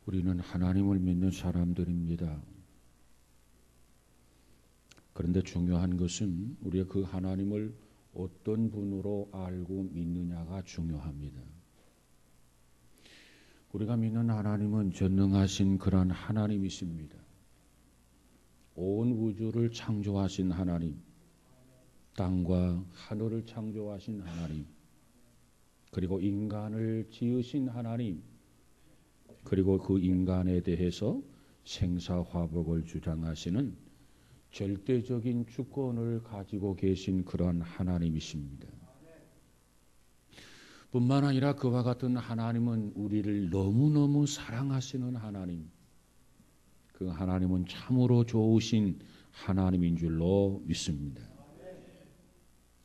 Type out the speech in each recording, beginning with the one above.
우리는 하나님을 믿는 사람들입니다. 그런데 중요한 것은 우리가 그 하나님을 어떤 분으로 알고 믿느냐가 중요합니다. 우리가 믿는 하나님은 전능하신 그런 하나님이십니다. 온 우주를 창조하신 하나님, 땅과 하늘을 창조하신 하나님, 그리고 인간을 지으신 하나님, 그리고 그 인간에 대해서 생사화복을 주장하시는 절대적인 주권을 가지고 계신 그런 하나님이십니다. 뿐만 아니라 그와 같은 하나님은 우리를 너무너무 사랑하시는 하나님, 그 하나님은 참으로 좋으신 하나님인 줄로 믿습니다.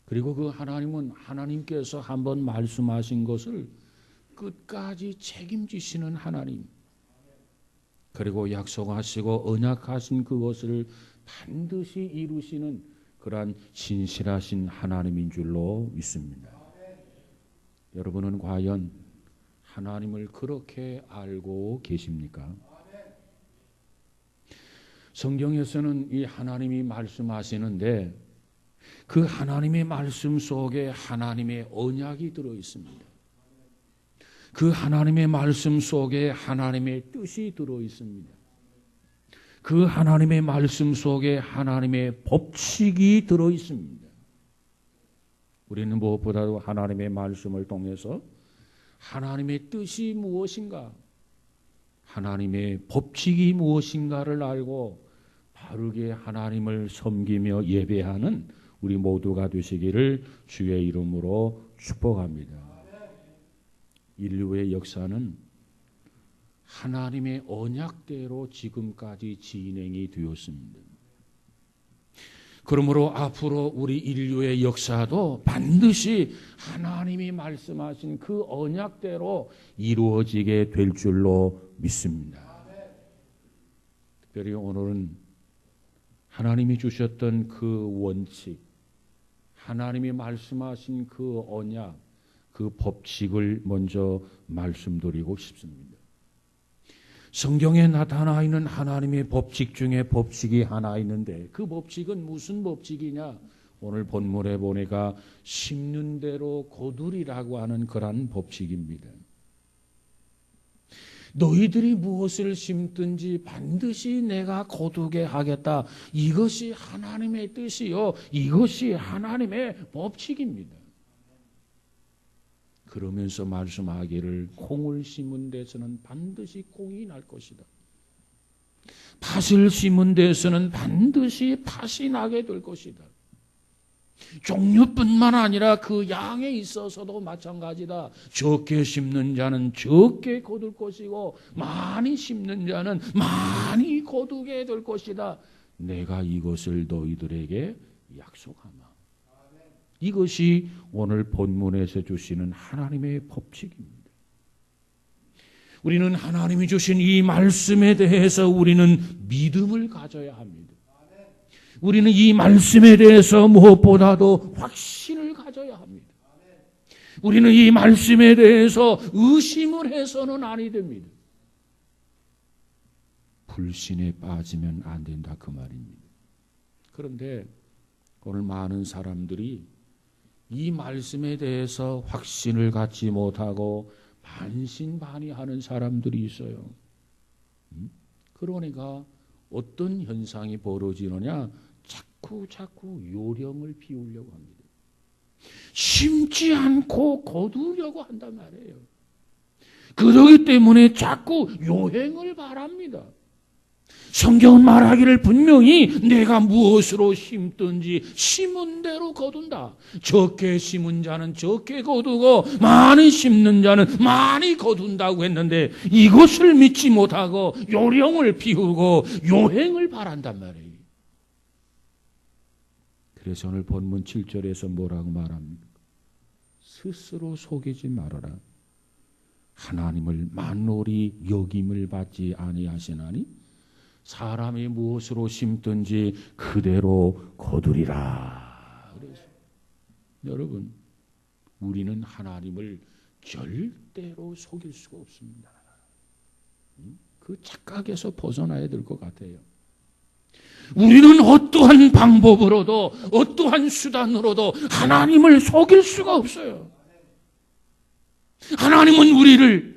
그리고 그 하나님은 하나님께서 한번 말씀하신 것을 끝까지 책임지시는 하나님, 그리고 약속하시고 언약하신 그것을 반드시 이루시는 그러한 신실하신 하나님인 줄로 믿습니다. 여러분은 과연 하나님을 그렇게 알고 계십니까? 성경에서는 이 하나님이 말씀하시는데 그 하나님의 말씀 속에 하나님의 언약이 들어 있습니다. 그 하나님의 말씀 속에 하나님의 뜻이 들어 있습니다. 그 하나님의 말씀 속에 하나님의 법칙이 들어 있습니다. 우리는 무엇보다도 하나님의 말씀을 통해서 하나님의 뜻이 무엇인가, 하나님의 법칙이 무엇인가를 알고 바르게 하나님을 섬기며 예배하는 우리 모두가 되시기를 주의 이름으로 축복합니다. 인류의 역사는 하나님의 언약대로 지금까지 진행이 되었습니다. 그러므로 앞으로 우리 인류의 역사도 반드시 하나님이 말씀하신 그 언약대로 이루어지게 될 줄로 믿습니다. 특별히 오늘은 하나님이 주셨던 그 원칙, 하나님이 말씀하신 그 언약, 그 법칙을 먼저 말씀드리고 싶습니다. 성경에 나타나 있는 하나님의 법칙 중에 법칙이 하나 있는데 그 법칙은 무슨 법칙이냐? 오늘 본문에 보니까 심는 대로 거두리라고 하는 그런 법칙입니다. 너희들이 무엇을 심든지 반드시 내가 거두게 하겠다. 이것이 하나님의 뜻이요, 이것이 하나님의 법칙입니다. 그러면서 말씀하기를 콩을 심은 데서는 반드시 콩이 날 것이다. 팥을 심은 데서는 반드시 팥이 나게 될 것이다. 종류뿐만 아니라 그 양에 있어서도 마찬가지다. 적게 심는 자는 적게 거둘 것이고 많이 심는 자는 많이 거두게 될 것이다. 내가 이것을 너희들에게 약속하마. 이것이 오늘 본문에서 주시는 하나님의 법칙입니다. 우리는 하나님이 주신 이 말씀에 대해서 우리는 믿음을 가져야 합니다. 우리는 이 말씀에 대해서 무엇보다도 확신을 가져야 합니다. 우리는 이 말씀에 대해서 의심을 해서는 아니 됩니다. 불신에 빠지면 안 된다 그 말입니다. 그런데 오늘 많은 사람들이 이 말씀에 대해서 확신을 갖지 못하고 반신반의하는 사람들이 있어요. 그러니까 어떤 현상이 벌어지느냐? 자꾸 요령을 피우려고 합니다. 심지 않고 거두려고 한단 말이에요. 그러기 때문에 자꾸 요행을 바랍니다. 성경은 말하기를 분명히 내가 무엇으로 심든지 심은 대로 거둔다. 적게 심은 자는 적게 거두고 많이 심는 자는 많이 거둔다고 했는데 이것을 믿지 못하고 요령을 피우고 요행을 바란단 말이에요. 그래서 오늘 본문 7절에서 뭐라고 말합니까? 스스로 속이지 말아라. 하나님을 만홀히 여김을 받지 아니하시나니 사람이 무엇으로 심든지 그대로 거두리라. 그래서 여러분, 우리는 하나님을 절대로 속일 수가 없습니다. 그 착각에서 벗어나야 될 것 같아요. 우리는 어떠한 방법으로도 어떠한 수단으로도 하나님을 속일 수가 없어요. 하나님은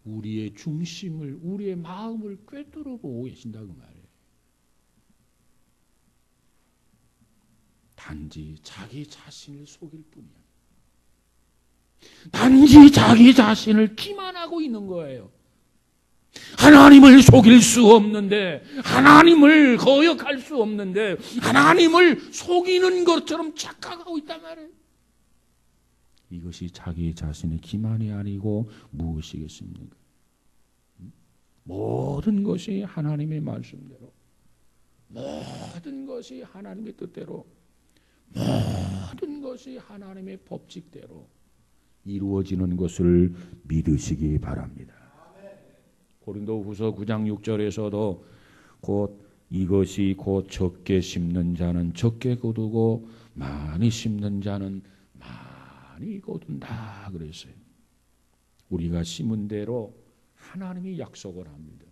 우리의 중심을, 우리의 마음을 꿰뚫어 보고 계신다고 말해요. 단지 자기 자신을 속일 뿐이야. 단지 자기 자신을 기만하고 있는 거예요. 하나님을 속일 수 없는데, 하나님을 거역할 수 없는데, 하나님을 속이는 것처럼 착각하고 있단 말이에요. 이것이 자기 자신의 기만이 아니고 무엇이겠습니까? 모든 것이 하나님의 말씀대로, 모든 것이 하나님의 뜻대로, 모든 것이 하나님의 법칙대로 이루어지는 것을 믿으시기 바랍니다. 고린도후서 9장 6절에서도 이것이 곧 적게 심는 자는 적게 거두고 많이 심는 자는 많이 거둔다 그랬어요. 우리가 심은 대로 하나님이 약속을 합니다.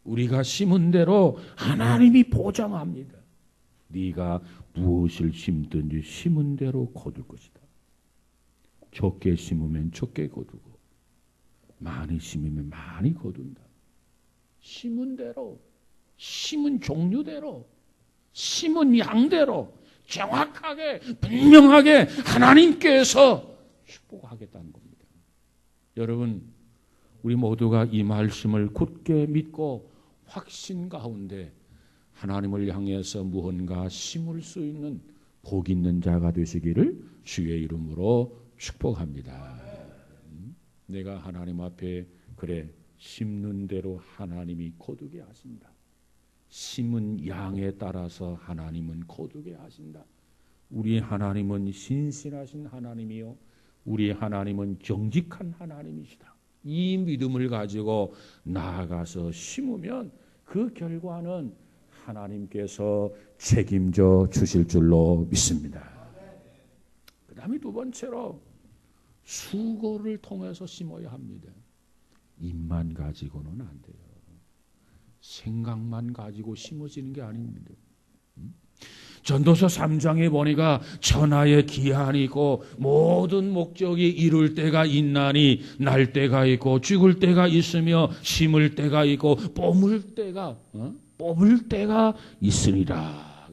우리가 심은 대로 하나님이 보장합니다. 네가 무엇을 심든지 심은 대로 거둘 것이다. 적게 심으면 적게 거두고 많이 심으면 많이 거둔다. 심은 대로, 심은 종류대로, 심은 양대로 정확하게 분명하게 하나님께서 축복하겠다는 겁니다. 여러분, 우리 모두가 이 말씀을 굳게 믿고 확신 가운데 하나님을 향해서 무언가 심을 수 있는 복 있는 자가 되시기를 주의 이름으로 축복합니다. 내가 하나님 앞에 그래 심는 대로 하나님이 거두게 하신다. 심은 양에 따라서 하나님은 거두게 하신다. 우리 하나님은 신실하신 하나님이요, 우리 하나님은 정직한 하나님이시다. 이 믿음을 가지고 나아가서 심으면 그 결과는 하나님께서 책임져 주실 줄로 믿습니다. 그 다음에 두 번째로 수고를 통해서 심어야 합니다. 입만 가지고는 안 돼요. 생각만 가지고 심어지는 게 아닙니다. 전도서 3장에 보니까 천하의 기한이 있고 모든 목적이 이룰 때가 있나니 날 때가 있고 죽을 때가 있으며 심을 때가 있고 뽑을 때가 있으리라.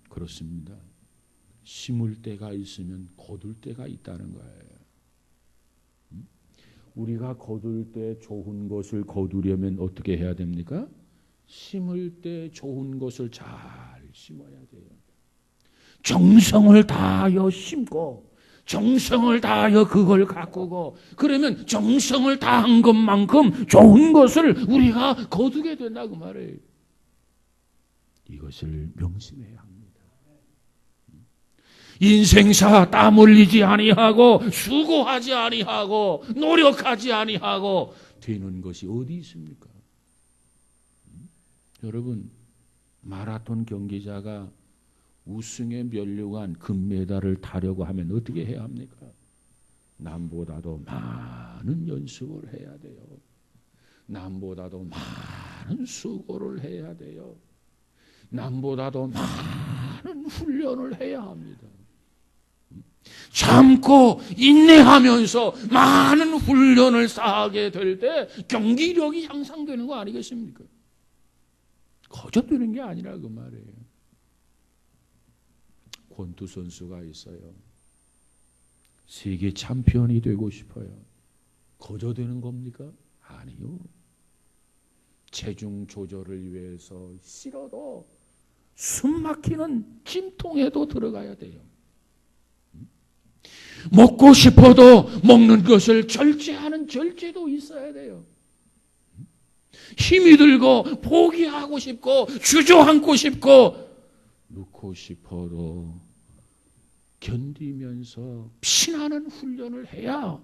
그렇습니다. 심을 때가 있으면 거둘 때가 있다는 거예요. 우리가 거둘 때 좋은 것을 거두려면 어떻게 해야 됩니까? 심을 때 좋은 것을 잘 심어야 돼요. 정성을 다하여 심고 정성을 다하여 그걸 가꾸고 그러면 정성을 다한 것만큼 좋은 것을 우리가 거두게 된다고 말해요. 이것을 명심해야 합니다. 인생사 땀 흘리지 아니하고 수고하지 아니하고 노력하지 아니하고 되는 것이 어디 있습니까? 여러분, 마라톤 경기자가 우승에 면류관 금메달을 타려고 하면 어떻게 해야 합니까? 남보다도 많은 연습을 해야 돼요. 남보다도 많은 수고를 해야 돼요. 남보다도 많은 훈련을 해야 합니다. 참고 인내하면서 많은 훈련을 쌓게 될 때 경기력이 향상되는 거 아니겠습니까? 거저되는 게 아니라 그 말이에요. 권투 선수가 있어요. 세계 챔피언이 되고 싶어요. 거저되는 겁니까? 아니요. 체중 조절을 위해서 싫어도 숨 막히는 찜통에도 들어가야 돼요. 먹고 싶어도 먹는 것을 절제하는 절제도 있어야 돼요. 힘이 들고 포기하고 싶고 주저앉고 싶고 놓고 싶어도 견디면서 피나는 훈련을 해야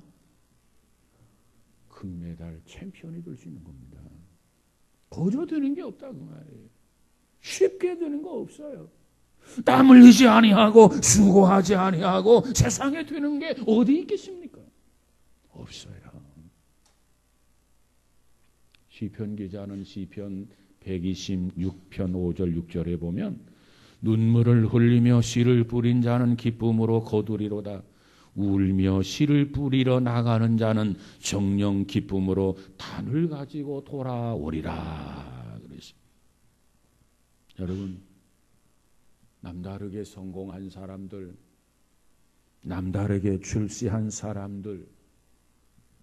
금메달 챔피언이 될 수 있는 겁니다. 거저 되는 게 없다고 말이에요. 쉽게 되는 거 없어요. 땀 흘리지 아니하고 수고하지 아니하고 세상에 되는 게 어디 있겠습니까? 없어요. 시편 기자는 시편 126편 5절 6절에 보면 눈물을 흘리며 씨를 뿌린 자는 기쁨으로 거두리로다. 울며 씨를 뿌리러 나가는 자는 정령 기쁨으로 단을 가지고 돌아오리라. 그랬습니다. 여러분, 남다르게 성공한 사람들, 남다르게 출세한 사람들,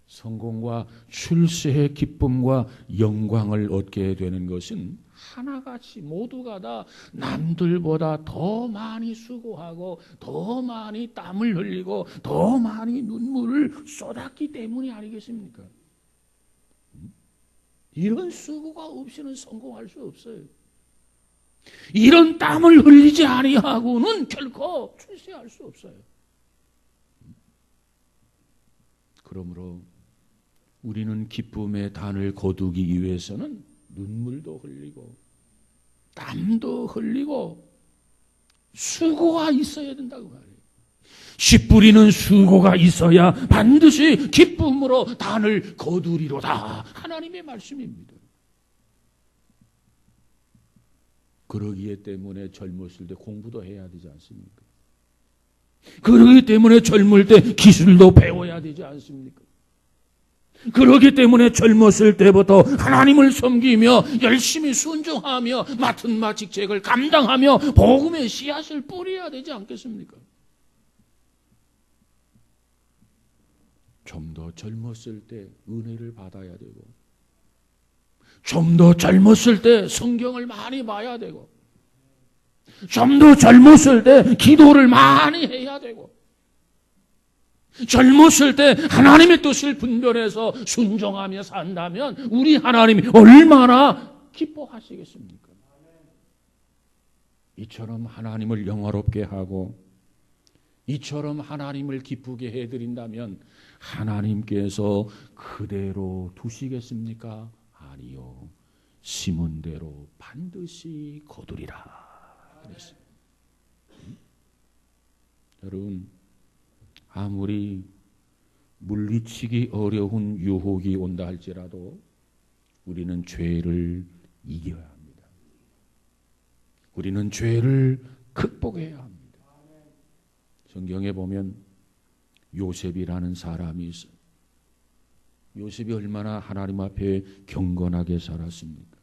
성공과 출세의 기쁨과 영광을 얻게 되는 것은 하나같이 모두가 다 남들보다 더 많이 수고하고 더 많이 땀을 흘리고 더 많이 눈물을 쏟았기 때문이 아니겠습니까? 이런 수고가 없이는 성공할 수 없어요. 이런 땀을 흘리지 아니하고는 결코 출세할 수 없어요. 그러므로 우리는 기쁨의 단을 거두기 위해서는 눈물도 흘리고 땀도 흘리고 수고가 있어야 된다고 말해요. 씨 뿌리는 수고가 있어야 반드시 기쁨으로 단을 거두리로다. 하나님의 말씀입니다. 그러기에 때문에 젊었을 때 공부도 해야 되지 않습니까? 그러기 때문에 젊을 때 기술도 배워야 되지 않습니까? 그러기 때문에 젊었을 때부터 하나님을 섬기며 열심히 순종하며 맡은 바 직책을 감당하며 복음의 씨앗을 뿌려야 되지 않겠습니까? 좀 더 젊었을 때 은혜를 받아야 되고, 좀 더 젊었을 때 성경을 많이 봐야 되고, 좀 더 젊었을 때 기도를 많이 해야 되고, 젊었을 때 하나님의 뜻을 분별해서 순종하며 산다면 우리 하나님이 얼마나 기뻐하시겠습니까? 이처럼 하나님을 영화롭게 하고 이처럼 하나님을 기쁘게 해드린다면 하나님께서 그대로 두시겠습니까? 아니요. 심은 대로 반드시 거두리라 그랬습니다. 여러분, 아무리 물리치기 어려운 유혹이 온다 할지라도 우리는 죄를 이겨야 합니다. 우리는 죄를 극복해야 합니다. 성경에 보면 요셉이라는 사람이 있어요. 요셉이 얼마나 하나님 앞에 경건하게 살았습니까?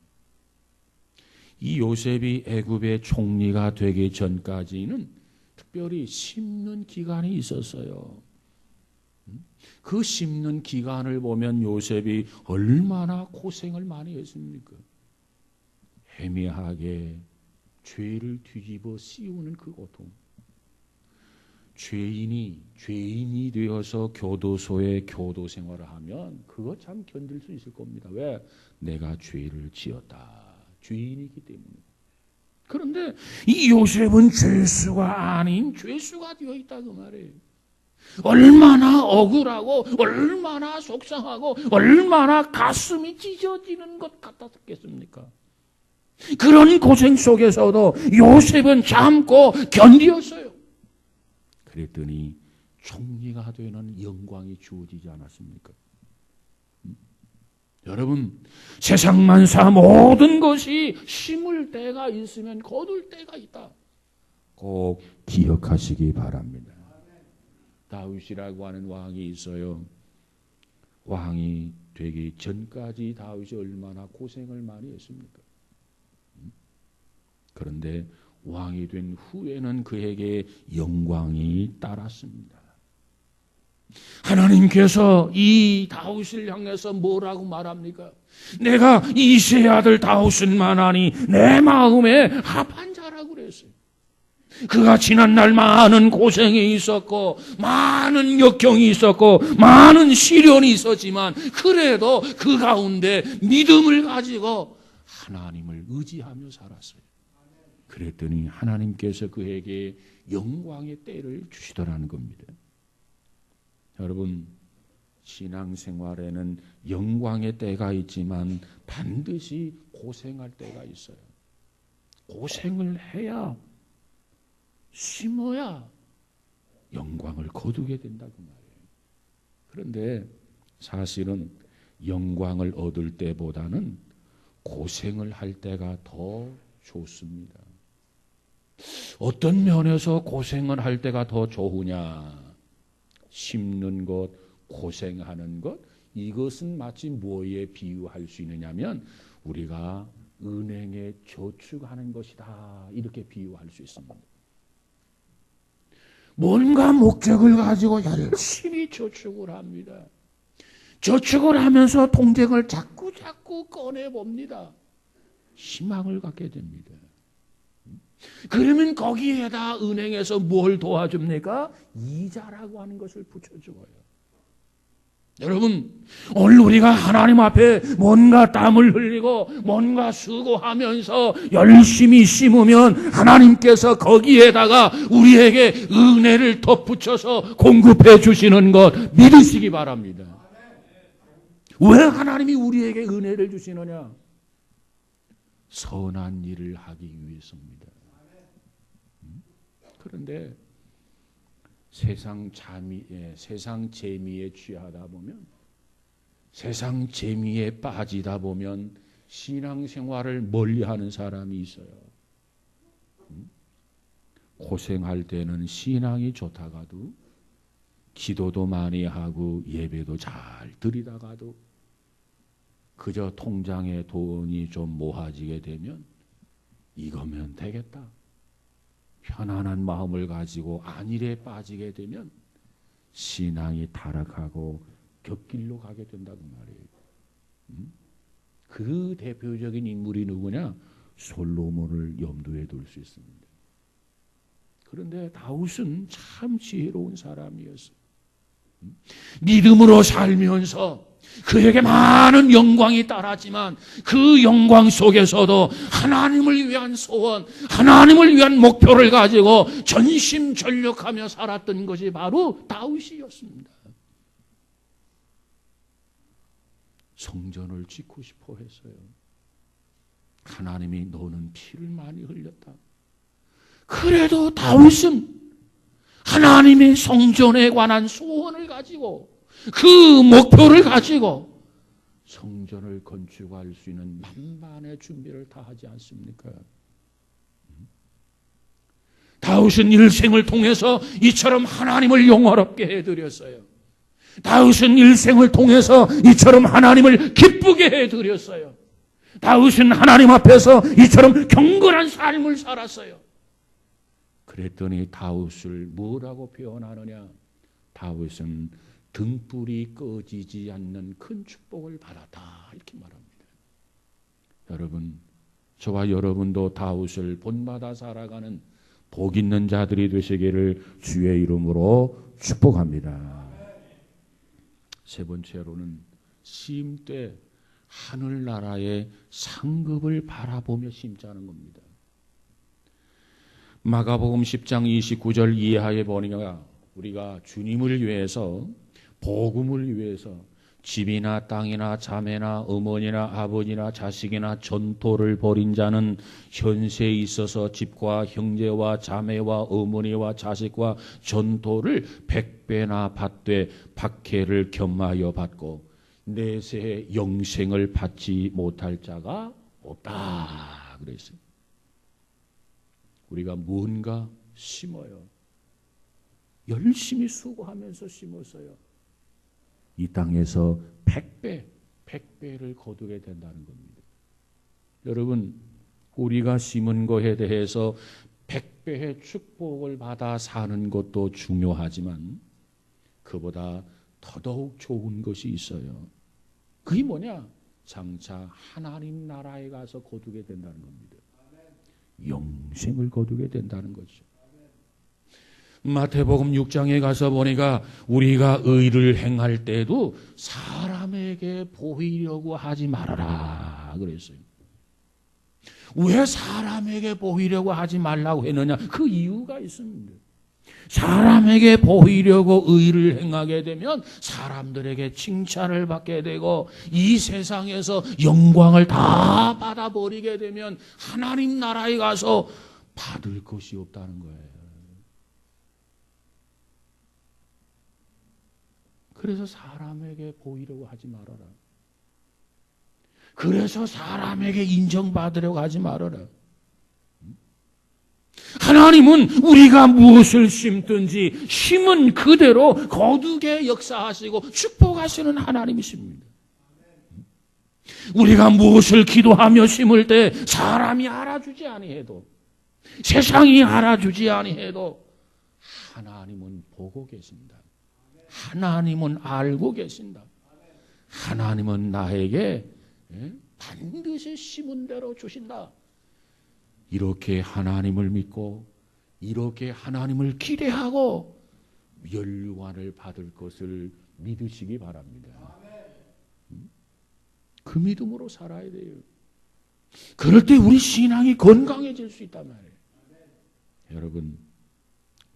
이 요셉이 애굽의 총리가 되기 전까지는 특별히 심는 기간이 있었어요. 그 심는 기간을 보면 요셉이 얼마나 고생을 많이 했습니까? 애매하게 죄를 뒤집어 씌우는 그 고통. 죄인이 되어서 교도소에 교도 생활을 하면 그거 참 견딜 수 있을 겁니다. 왜? 내가 죄를 지었다. 죄인이기 때문에. 그런데 이 요셉은 죄수가 아닌 죄수가 되어 있다고 말해요. 얼마나 억울하고 얼마나 속상하고 얼마나 가슴이 찢어지는 것 같았겠습니까? 그런 고생 속에서도 요셉은 참고 견디었어요. 그랬더니 총리가 되는 영광이 주어지지 않았습니까? 여러분, 세상 만사 모든 것이 심을 때가 있으면 거둘 때가 있다. 꼭 기억하시기 바랍니다. 다윗이라고 하는 왕이 있어요. 왕이 되기 전까지 다윗이 얼마나 고생을 많이 했습니까? 그런데 왕이 된 후에는 그에게 영광이 따랐습니다. 하나님께서 이 다윗을 향해서 뭐라고 말합니까? 내가 이새의 아들 다윗을 만하니 내 마음에 합한 자라고 그랬어요. 그가 지난날 많은 고생이 있었고 많은 역경이 있었고 많은 시련이 있었지만 그래도 그 가운데 믿음을 가지고 하나님을 의지하며 살았어요. 그랬더니 하나님께서 그에게 영광의 때를 주시더라는 겁니다. 여러분, 신앙생활에는 영광의 때가 있지만 반드시 고생할 때가 있어요. 고생을 해야 심어야 영광을 거두게 된다고 말이에요. 그런데 사실은 영광을 얻을 때보다는 고생을 할 때가 더 좋습니다. 어떤 면에서 고생을 할 때가 더 좋으냐? 심는 것, 고생하는 것, 이것은 마치 뭐에 비유할 수 있느냐면 우리가 은행에 저축하는 것이다, 이렇게 비유할 수 있습니다. 뭔가 목적을 가지고 열심히 저축을 합니다. 저축을 하면서 통장을 자꾸 꺼내봅니다. 희망을 갖게 됩니다. 그러면 거기에다 은행에서 뭘 도와줍니까? 이자라고 하는 것을 붙여줘요. 여러분, 오늘 우리가 하나님 앞에 뭔가 땀을 흘리고 뭔가 수고하면서 열심히 심으면 하나님께서 거기에다가 우리에게 은혜를 덧붙여서 공급해 주시는 것 믿으시기 바랍니다. 왜 하나님이 우리에게 은혜를 주시느냐? 선한 일을 하기 위해서입니다. 그런데 세상 재미에 취하다 보면, 세상 재미에 빠지다 보면 신앙생활을 멀리하는 사람이 있어요. 고생할 때는 신앙이 좋다가도, 기도도 많이 하고 예배도 잘 드리다가도 그저 통장에 돈이 좀 모아지게 되면 이거면 되겠다, 편안한 마음을 가지고 안일에 빠지게 되면 신앙이 타락하고 곁길로 가게 된다고 말이에요. 그 대표적인 인물이 누구냐? 솔로몬을 염두에 둘 수 있습니다. 그런데 다윗은 참 지혜로운 사람이었어요. 믿음으로 살면서 그에게 많은 영광이 따랐지만 그 영광 속에서도 하나님을 위한 소원, 하나님을 위한 목표를 가지고 전심전력하며 살았던 것이 바로 다윗이었습니다. 성전을 짓고 싶어 했어요. 하나님이 너는 피를 많이 흘렸다. 그래도 다윗은 하나님의 성전에 관한 소원을 가지고, 그 목표를 가지고 성전을 건축할 수 있는 만반의 준비를 다 하지 않습니까? 다윗은 일생을 통해서 이처럼 하나님을 영화롭게 해드렸어요. 다윗은 일생을 통해서 이처럼 하나님을 기쁘게 해드렸어요. 다윗은 하나님 앞에서 이처럼 경건한 삶을 살았어요. 그랬더니 다윗을 뭐라고 표현하느냐? 다윗은 등불이 꺼지지 않는 큰 축복을 받았다, 이렇게 말합니다. 여러분, 저와 여러분도 다윗을 본받아 살아가는 복 있는 자들이 되시기를 주의 이름으로 축복합니다. 세 번째로는 심 때 하늘나라의 상급을 바라보며 심자는 겁니다. 마가복음 10장 29절 이하에 보니까 우리가 주님을 위해서, 복음을 위해서 집이나 땅이나 자매나 어머니나 아버지나 자식이나 전토를 벌인 자는 현세에 있어서 집과 형제와 자매와 어머니와 자식과 전토를 100배나 받되 박해를 겸하여 받고 내세에 영생을 받지 못할 자가 없다 그랬어요. 우리가 뭔가 심어요. 열심히 수고하면서 심었어요. 이 땅에서 100배를 거두게 된다는 겁니다. 여러분, 우리가 심은 것에 대해서 100배의 축복을 받아 사는 것도 중요하지만 그보다 더더욱 좋은 것이 있어요. 그게 뭐냐? 장차 하나님 나라에 가서 거두게 된다는 겁니다. 영생을 거두게 된다는 거죠. 마태복음 6장에 가서 보니까 우리가 의를 행할 때도 사람에게 보이려고 하지 말아라 그랬어요. 왜 사람에게 보이려고 하지 말라고 했느냐? 그 이유가 있습니다. 사람에게 보이려고 의를 행하게 되면 사람들에게 칭찬을 받게 되고 이 세상에서 영광을 다 받아버리게 되면 하나님 나라에 가서 받을 것이 없다는 거예요. 그래서 사람에게 보이려고 하지 말아라. 그래서 사람에게 인정받으려고 하지 말아라. 하나님은 우리가 무엇을 심든지 심은 그대로 거두게 역사하시고 축복하시는 하나님이십니다. 우리가 무엇을 기도하며 심을 때 사람이 알아주지 아니해도, 세상이 알아주지 아니해도 하나님은 보고 계신다. 하나님은 알고 계신다. 하나님은 나에게 반드시 심은 대로 주신다. 이렇게 하나님을 믿고 이렇게 하나님을 기대하고 면류관을 받을 것을 믿으시기 바랍니다. 그 믿음으로 살아야 돼요. 그럴 때 우리 신앙이 건강해질 수 있단 말이에요. 여러분,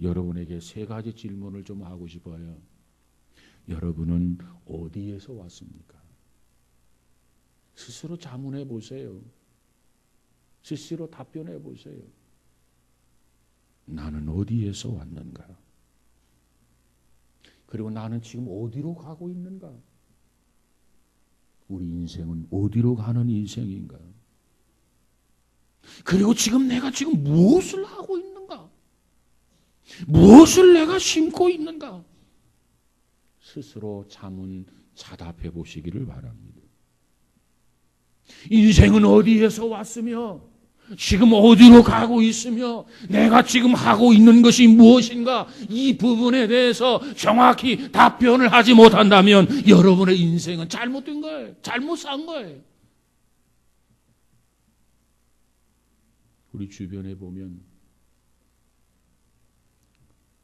여러분에게 세 가지 질문을 좀 하고 싶어요. 여러분은 어디에서 왔습니까? 스스로 자문해 보세요. 스스로 답변해 보세요. 나는 어디에서 왔는가? 그리고 나는 지금 어디로 가고 있는가? 우리 인생은 어디로 가는 인생인가? 그리고 지금 내가 지금 무엇을 하고 있는가? 무엇을 내가 심고 있는가? 스스로 자답해 보시기를 바랍니다. 인생은 어디에서 왔으며 지금 어디로 가고 있으며 내가 지금 하고 있는 것이 무엇인가, 이 부분에 대해서 정확히 답변을 하지 못한다면 여러분의 인생은 잘못된 거예요. 잘못 산 거예요. 우리 주변에 보면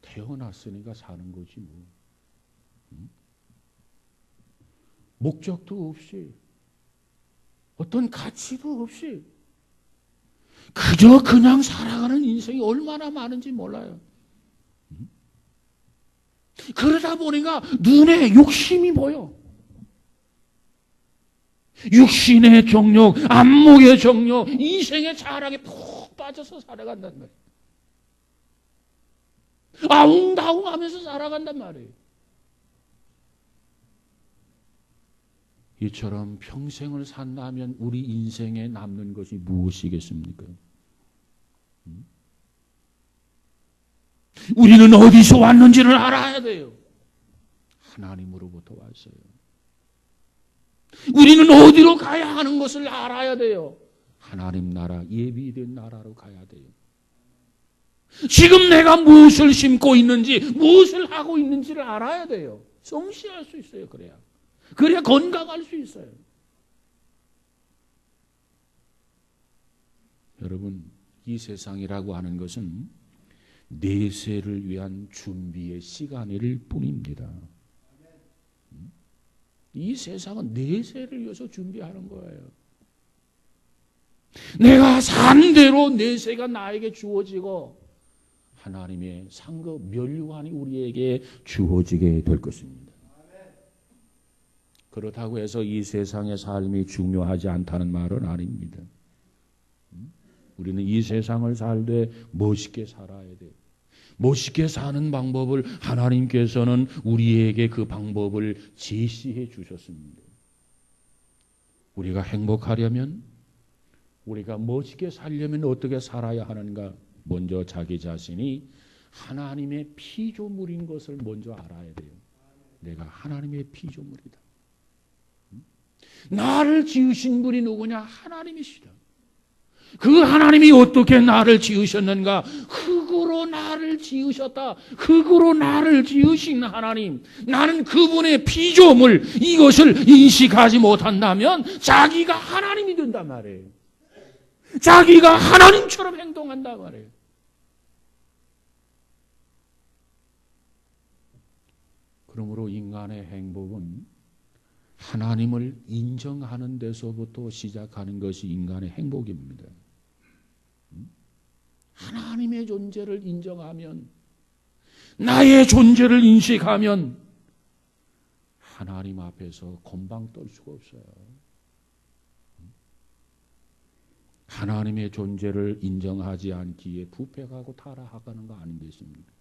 태어났으니까 사는 거지 뭐. 목적도 없이, 어떤 가치도 없이 그저 그냥 살아가는 인생이 얼마나 많은지 몰라요. 그러다 보니까 눈에 욕심이 보여. 육신의 정욕, 안목의 정욕, 이생의 자랑에 푹 빠져서 살아간단 말이에요. 아웅다웅하면서 살아간단 말이에요. 이처럼 평생을 산다면 우리 인생에 남는 것이 무엇이겠습니까? 우리는 어디서 왔는지를 알아야 돼요. 하나님으로부터 왔어요. 우리는 어디로 가야 하는 것을 알아야 돼요. 하나님 나라, 예비된 나라로 가야 돼요. 지금 내가 무엇을 심고 있는지, 무엇을 하고 있는지를 알아야 돼요. 성취할 수 있어요. 그래야 건강할 수 있어요. 여러분, 이 세상이라고 하는 것은 내세를 위한 준비의 시간일 뿐입니다. 이 세상은 내세를 위해서 준비하는 거예요. 내가 산 대로 내세가 나에게 주어지고 하나님의 상급 면류관이 우리에게 주어지게 될 것입니다. 그렇다고 해서 이 세상의 삶이 중요하지 않다는 말은 아닙니다. 우리는 이 세상을 살되 멋있게 살아야 돼요. 멋있게 사는 방법을 하나님께서는 우리에게 그 방법을 제시해 주셨습니다. 우리가 행복하려면, 우리가 멋있게 살려면 어떻게 살아야 하는가? 먼저 자기 자신이 하나님의 피조물인 것을 먼저 알아야 돼요. 내가 하나님의 피조물이다. 나를 지으신 분이 누구냐? 하나님이시다. 그 하나님이 어떻게 나를 지으셨는가? 흙으로 나를 지으셨다. 흙으로 나를 지으신 하나님, 나는 그분의 피조물, 이것을 인식하지 못한다면 자기가 하나님이 된단 말이에요. 자기가 하나님처럼 행동한단 말이에요. 그러므로 인간의 행복은 하나님을 인정하는 데서부터 시작하는 것이 인간의 행복입니다. 하나님의 존재를 인정하면, 나의 존재를 인식하면 하나님 앞에서 건방 떨 수가 없어요. 하나님의 존재를 인정하지 않기에 부패하고 타락하는 거 아니겠습니까?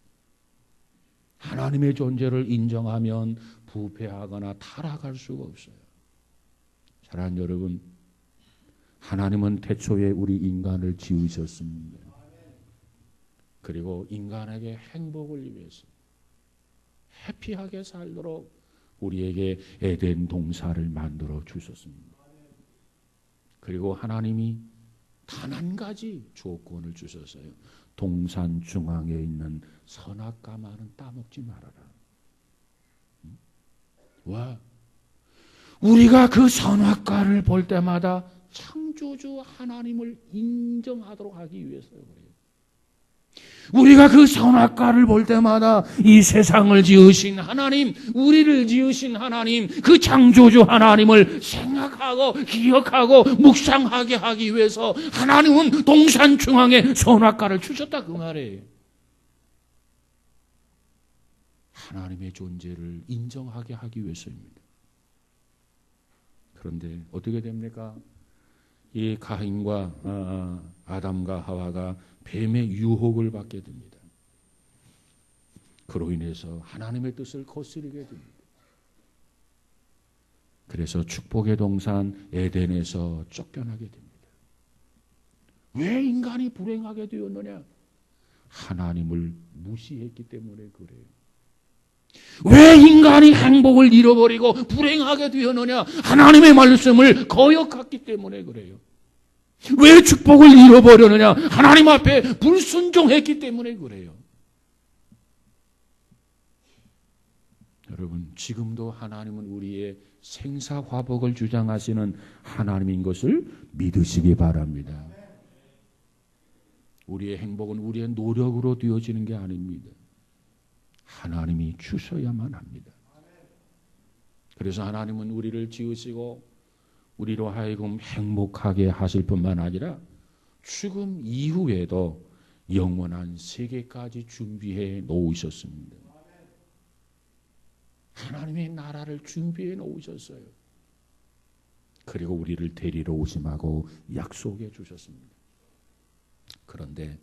하나님의 존재를 인정하면 부패하거나 타락할 수가 없어요. 사랑하는 여러분, 하나님은 태초에 우리 인간을 지으셨습니다. 그리고 인간에게 행복을 위해서 해피하게 살도록 우리에게 에덴 동산을 만들어 주셨습니다. 그리고 하나님이 단 한 가지 조건을 주셨어요. 동산 중앙에 있는 선악과만은 따먹지 말아라. 와, 우리가 그 선악과를 볼 때마다 창조주 하나님을 인정하도록 하기 위해서요. 우리가 그 선악과를 볼 때마다 이 세상을 지으신 하나님, 우리를 지으신 하나님, 그 창조주 하나님을 생각하고 기억하고 묵상하게 하기 위해서 하나님은 동산 중앙에 선악과를 주셨다 그 말이에요. 하나님의 존재를 인정하게 하기 위해서입니다. 그런데 어떻게 됩니까? 이 가인과 아담과 하와가 뱀의 유혹을 받게 됩니다. 그로 인해서 하나님의 뜻을 거스르게 됩니다. 그래서 축복의 동산 에덴에서 쫓겨나게 됩니다. 왜 인간이 불행하게 되었느냐? 하나님을 무시했기 때문에 그래요. 왜 인간이 행복을 잃어버리고 불행하게 되었느냐? 하나님의 말씀을 거역했기 때문에 그래요. 왜 축복을 잃어버렸느냐? 하나님 앞에 불순종했기 때문에 그래요. 여러분, 지금도 하나님은 우리의 생사화복을 주장하시는 하나님인 것을 믿으시기 바랍니다. 우리의 행복은 우리의 노력으로 되어지는 게 아닙니다. 하나님이 주셔야만 합니다. 그래서 하나님은 우리를 지으시고 우리로 하여금 행복하게 하실 뿐만 아니라 죽음 이후에도 영원한 세계까지 준비해 놓으셨습니다. 하나님의 나라를 준비해 놓으셨어요. 그리고 우리를 데리러 오심하고 약속해 주셨습니다. 그런데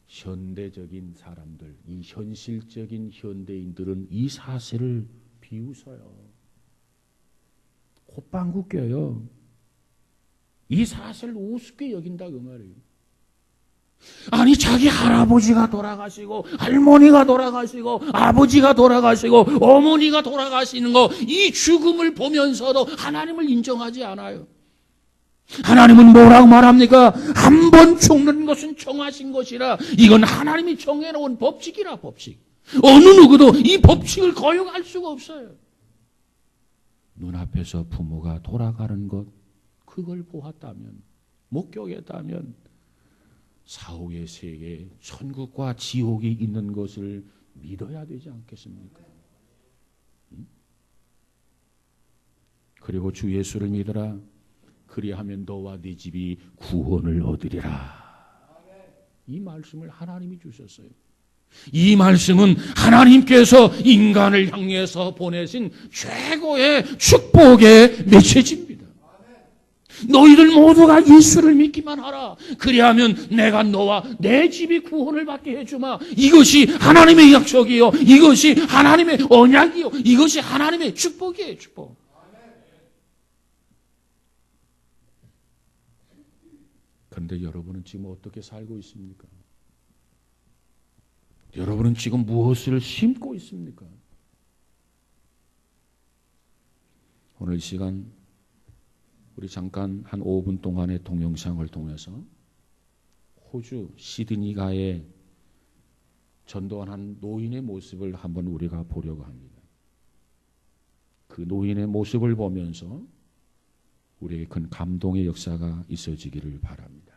현대적인 사람들, 이 현실적인 현대인들은 이 사실을 비웃어요. 콧방귀 껴요. 이 사실을 우습게 여긴다 그 말이에요. 아니 자기 할아버지가 돌아가시고 할머니가 돌아가시고 아버지가 돌아가시고 어머니가 돌아가시는 거, 이 죽음을 보면서도 하나님을 인정하지 않아요. 하나님은 뭐라고 말합니까? 한 번 죽는 것은 정하신 것이라, 이건 하나님이 정해놓은 법칙이라. 법칙. 어느 누구도 이 법칙을 거역할 수가 없어요. 눈앞에서 부모가 돌아가는 것, 그걸 보았다면, 목격했다면 사후의 세계, 천국과 지옥이 있는 것을 믿어야 되지 않겠습니까? 그리고 주 예수를 믿어라. 그리하면 너와 네 집이 구원을 얻으리라. 이 말씀을 하나님이 주셨어요. 이 말씀은 하나님께서 인간을 향해서 보내신 최고의 축복의 메시지입니다. 너희들 모두가 예수를 믿기만 하라. 그리하면 내가 너와 내 집이 구원을 받게 해주마. 이것이 하나님의 약속이요, 이것이 하나님의 언약이요, 이것이 하나님의 축복이에요. 축복. 그런데 여러분은 지금 어떻게 살고 있습니까? 여러분은 지금 무엇을 심고 있습니까? 오늘 이 시간 우리 잠깐 한 5분 동안의 동영상을 통해서 호주 시드니가에 전도한 한 노인의 모습을 한번 우리가 보려고 합니다. 그 노인의 모습을 보면서 우리에게 큰 감동의 역사가 있어지기를 바랍니다.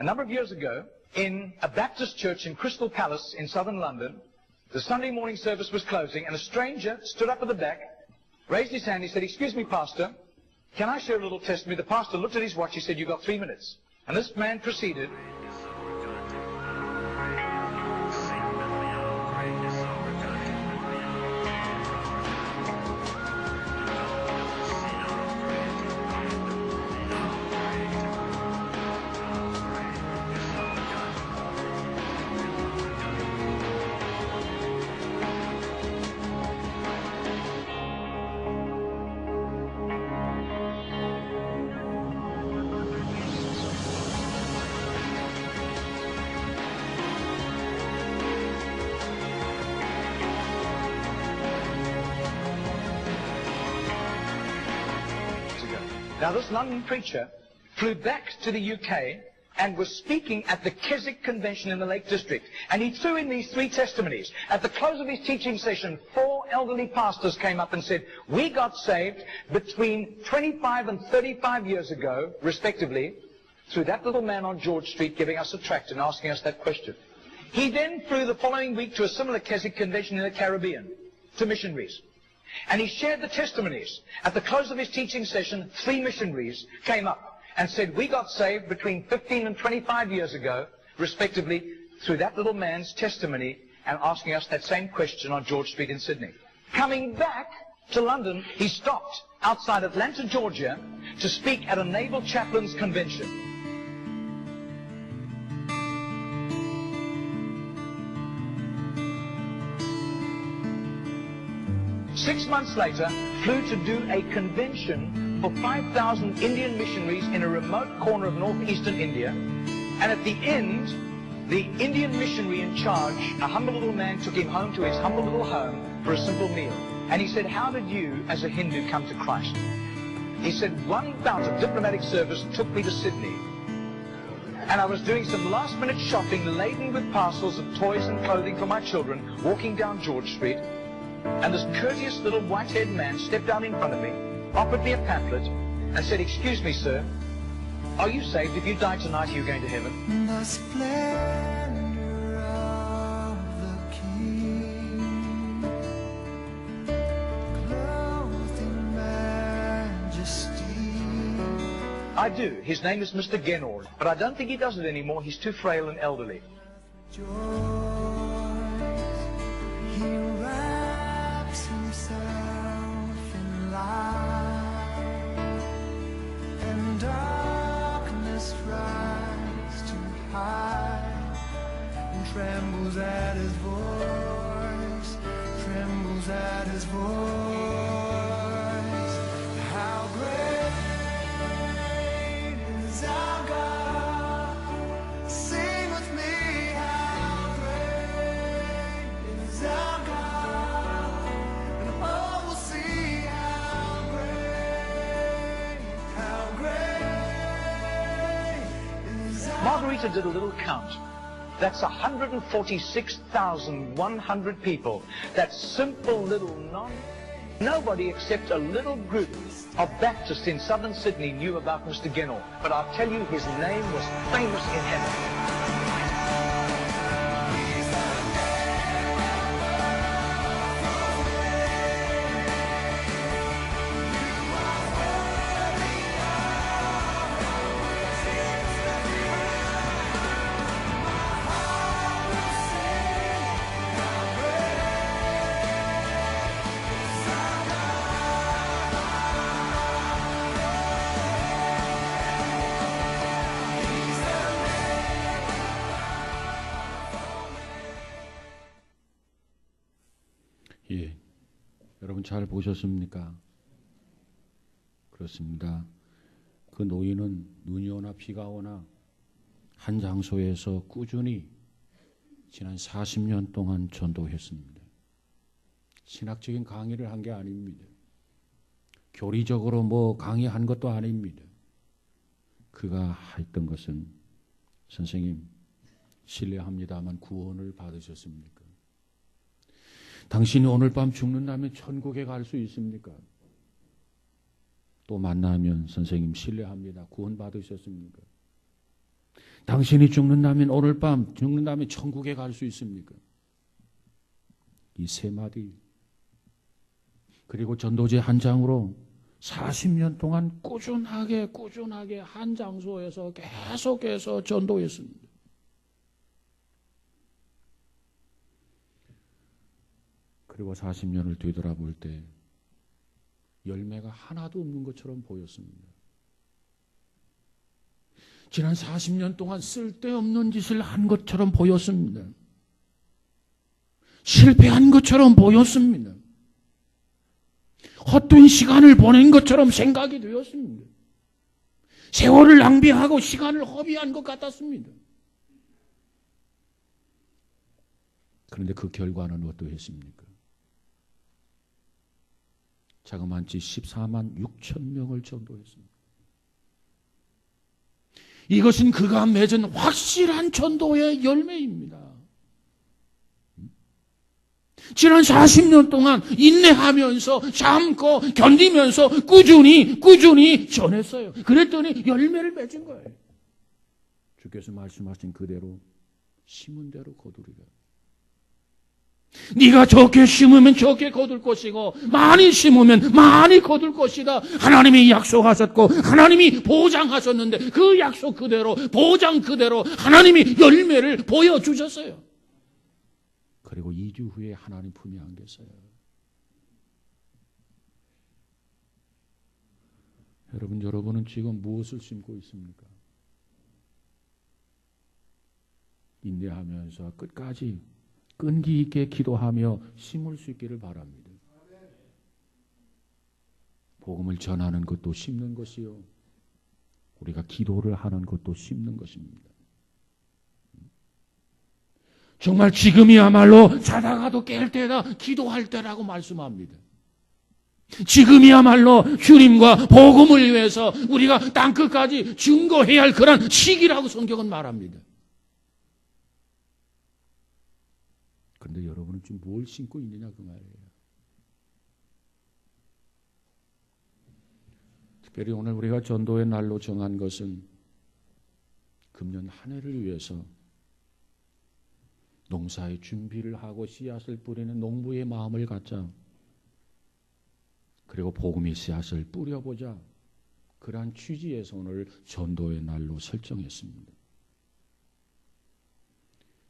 A number of years ago, in a Baptist church in Crystal Palace in southern London, the Sunday morning service was closing, and a stranger stood up at the back, raised his hand, he said, "Excuse me, Pastor, can I share a little testimony?" The pastor looked at his watch, he said, "You've got 3 minutes." And this man proceeded. Now, this London preacher flew back to the UK and was speaking at the Keswick Convention in the Lake District. And he threw in these 3 testimonies. At the close of his teaching session, 4 elderly pastors came up and said, "We got saved between 25 and 35 years ago, respectively, through that little man on George Street giving us a tract and asking us that question." He then flew the following week to a similar Keswick Convention in the Caribbean, to missionaries. And he shared the testimonies. At the close of his teaching session, 3 missionaries came up and said, "We got saved between 15 and 25 years ago, respectively, through that little man's testimony and asking us that same question on George Street in Sydney." Coming back to London, he stopped outside Atlanta, Georgia, to speak at a naval chaplains convention. Six months later, flew to do a convention for 5,000 Indian missionaries in a remote corner of northeastern India. And at the end, the Indian missionary in charge, a humble little man, took him home to his humble little home for a simple meal. And he said, "How did you, as a Hindu, come to Christ?" He said, "One bout of diplomatic service took me to Sydney. And I was doing some last-minute shopping laden with parcels of toys and clothing for my children, walking down George Street. And this courteous little white-haired man stepped out in front of me, offered me a pamphlet, and said, 'Excuse me, sir, are you saved? If you die tonight, are you going to heaven?'" The splendor of the King, clothed in majesty. I do. His name is Mr. Genord, but I don't think he does it anymore. He's too frail and elderly. Joys, he wraps himself in light, and darkness tries to hide, and trembles at his voice, trembles at his voice. How great is our God? Sing with me, how great is our God? And all will see how great is our Margarita did a little count. That's 146,100 people. That simple little nobody except a little group of Baptists in southern Sydney knew about Mr. Genord. But I'll tell you, his name was famous in heaven. 예, 여러분 잘 보셨습니까? 그렇습니다. 그 노인은 눈이 오나 비가 오나 한 장소에서 꾸준히 지난 40년 동안 전도했습니다. 신학적인 강의를 한 게 아닙니다. 교리적으로 뭐 강의한 것도 아닙니다. 그가 했던 것은, 선생님 실례합니다만 구원을 받으셨습니까? 당신이 오늘 밤 죽는다면 천국에 갈 수 있습니까? 또 만나면, 선생님 실례합니다, 구원 받으셨습니까? 당신이 죽는다면 오늘 밤 죽는다면 천국에 갈 수 있습니까? 이 세 마디. 그리고 전도지 한 장으로 40년 동안 꾸준하게 한 장소에서 계속해서 전도했습니다. 그리고 40년을 뒤돌아볼 때 열매가 하나도 없는 것처럼 보였습니다. 지난 40년 동안 쓸데없는 짓을 한 것처럼 보였습니다. 실패한 것처럼 보였습니다. 헛된 시간을 보낸 것처럼 생각이 되었습니다. 세월을 낭비하고 시간을 허비한 것 같았습니다. 그런데 그 결과는 어떠했습니까? 자그마치 14만 6천 명을 전도했습니다. 이것은 그가 맺은 확실한 전도의 열매입니다. 지난 40년 동안 인내하면서 참고 견디면서 꾸준히 전했어요. 그랬더니 열매를 맺은 거예요. 주께서 말씀하신 그대로 심은 대로 거두리라. 네가 적게 심으면 적게 거둘 것이고 많이 심으면 많이 거둘 것이다. 하나님이 약속하셨고 하나님이 보장하셨는데 그 약속 그대로 보장 그대로 하나님이 열매를 보여주셨어요. 그리고 2주 후에 하나님 품에 안겼어요. 여러분은 지금 무엇을 심고 있습니까? 인내하면서 끝까지 끈기 있게 기도하며 심을 수 있기를 바랍니다. 복음을 전하는 것도 심는 것이요, 우리가 기도를 하는 것도 심는 것입니다. 정말 지금이야말로 자다가도 깰 때다, 기도할 때라고 말씀합니다. 지금이야말로 주님과 복음을 위해서 우리가 땅끝까지 증거해야 할 그런 시기라고 성경은 말합니다. 그런데 여러분은 지금 뭘 심고 있느냐 그 말이에요. 특별히 오늘 우리가 전도의 날로 정한 것은 금년 한 해를 위해서 농사의 준비를 하고 씨앗을 뿌리는 농부의 마음을 갖자. 그리고 복음의 씨앗을 뿌려보자. 그러한 취지에서 오늘 전도의 날로 설정했습니다.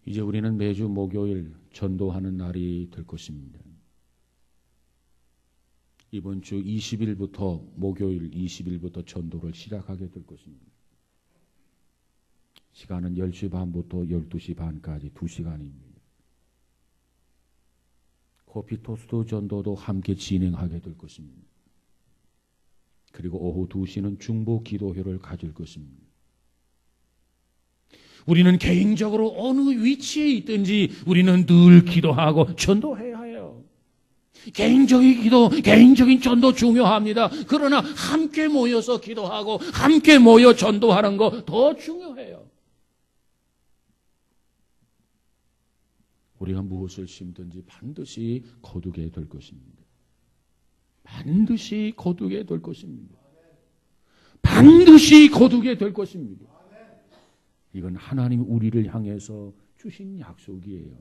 이제 우리는 매주 목요일 전도하는 날이 될 것입니다. 이번 주 20일부터 목요일 20일부터 전도를 시작하게 될 것입니다. 시간은 10시 반부터 12시 반까지 2시간입니다. 커피 토스트 전도도 함께 진행하게 될 것입니다. 그리고 오후 2시는 중보 기도회를 가질 것입니다. 우리는 개인적으로 어느 위치에 있든지 우리는 늘 기도하고 전도해야 해요. 개인적인 기도, 개인적인 전도 중요합니다. 그러나 함께 모여서 기도하고 함께 모여 전도하는 거 더 중요해요. 우리가 무엇을 심든지 반드시 거두게 될 것입니다. 반드시 거두게 될 것입니다. 반드시 거두게 될 것입니다. 이건 하나님이 우리를 향해서 주신 약속이에요.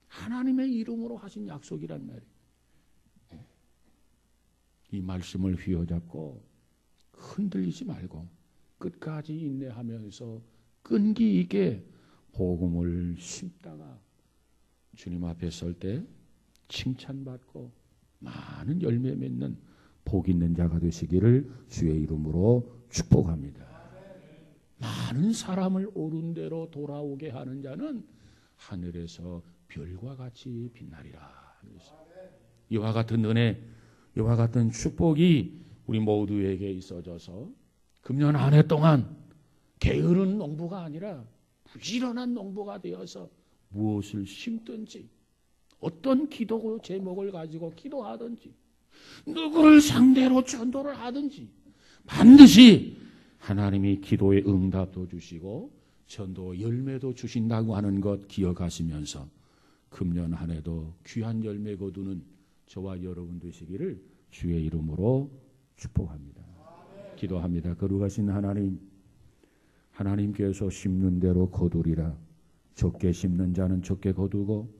하나님의 이름으로 하신 약속이란 말이에요. 이 말씀을 휘어잡고 흔들리지 말고 끝까지 인내하면서 끈기 있게 복음을 심다가 주님 앞에 설 때 칭찬받고 많은 열매 맺는 복 있는 자가 되시기를 주의 이름으로 축복합니다. 많은 사람을 옳은 대로 돌아오게 하는 자는 하늘에서 별과 같이 빛나리라. 이와 같은 은혜, 이와 같은 축복이 우리 모두에게 있어져서 금년 한 해 동안 게으른 농부가 아니라 부지런한 농부가 되어서 무엇을 심든지 어떤 기도 제목을 가지고 기도하든지 누구를 상대로 전도를 하든지 반드시 하나님이 기도의 응답도 주시고 전도 열매도 주신다고 하는 것 기억하시면서 금년 한 해도 귀한 열매 거두는 저와 여러분 되시기를 주의 이름으로 축복합니다. 기도합니다. 거룩하신 하나님, 하나님께서 심는 대로 거두리라. 적게 심는 자는 적게 거두고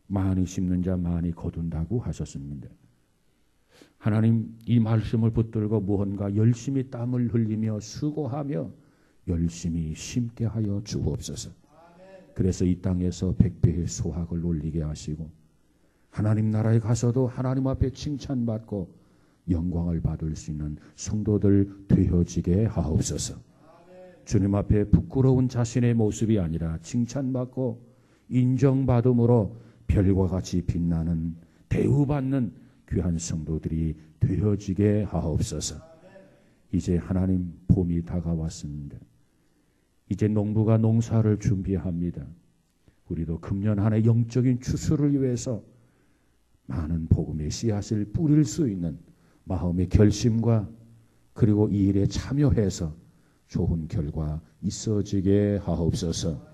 많이 심는 자 많이 거둔다고 하셨습니다. 하나님 이 말씀을 붙들고 무언가 열심히 땀을 흘리며 수고하며 열심히 심게 하여 주옵소서. 그래서 이 땅에서 백배의 소학을 올리게 하시고 하나님 나라에 가서도 하나님 앞에 칭찬받고 영광을 받을 수 있는 성도들 되어지게 하옵소서. 주님 앞에 부끄러운 자신의 모습이 아니라 칭찬받고 인정받음으로 별과 같이 빛나는 대우받는 귀한 성도들이 되어지게 하옵소서. 이제 하나님 봄이 다가왔습니다. 이제 농부가 농사를 준비합니다. 우리도 금년 한 해 영적인 추수를 위해서 많은 복음의 씨앗을 뿌릴 수 있는 마음의 결심과 그리고 이 일에 참여해서 좋은 결과 있어지게 하옵소서.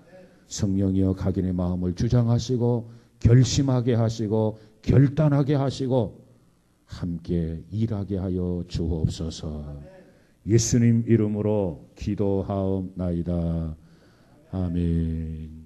성령이여 각인의 마음을 주장하시고 결심하게 하시고 결단하게 하시고 함께 일하게 하여 주옵소서. 예수님 이름으로 기도하옵나이다. 아멘.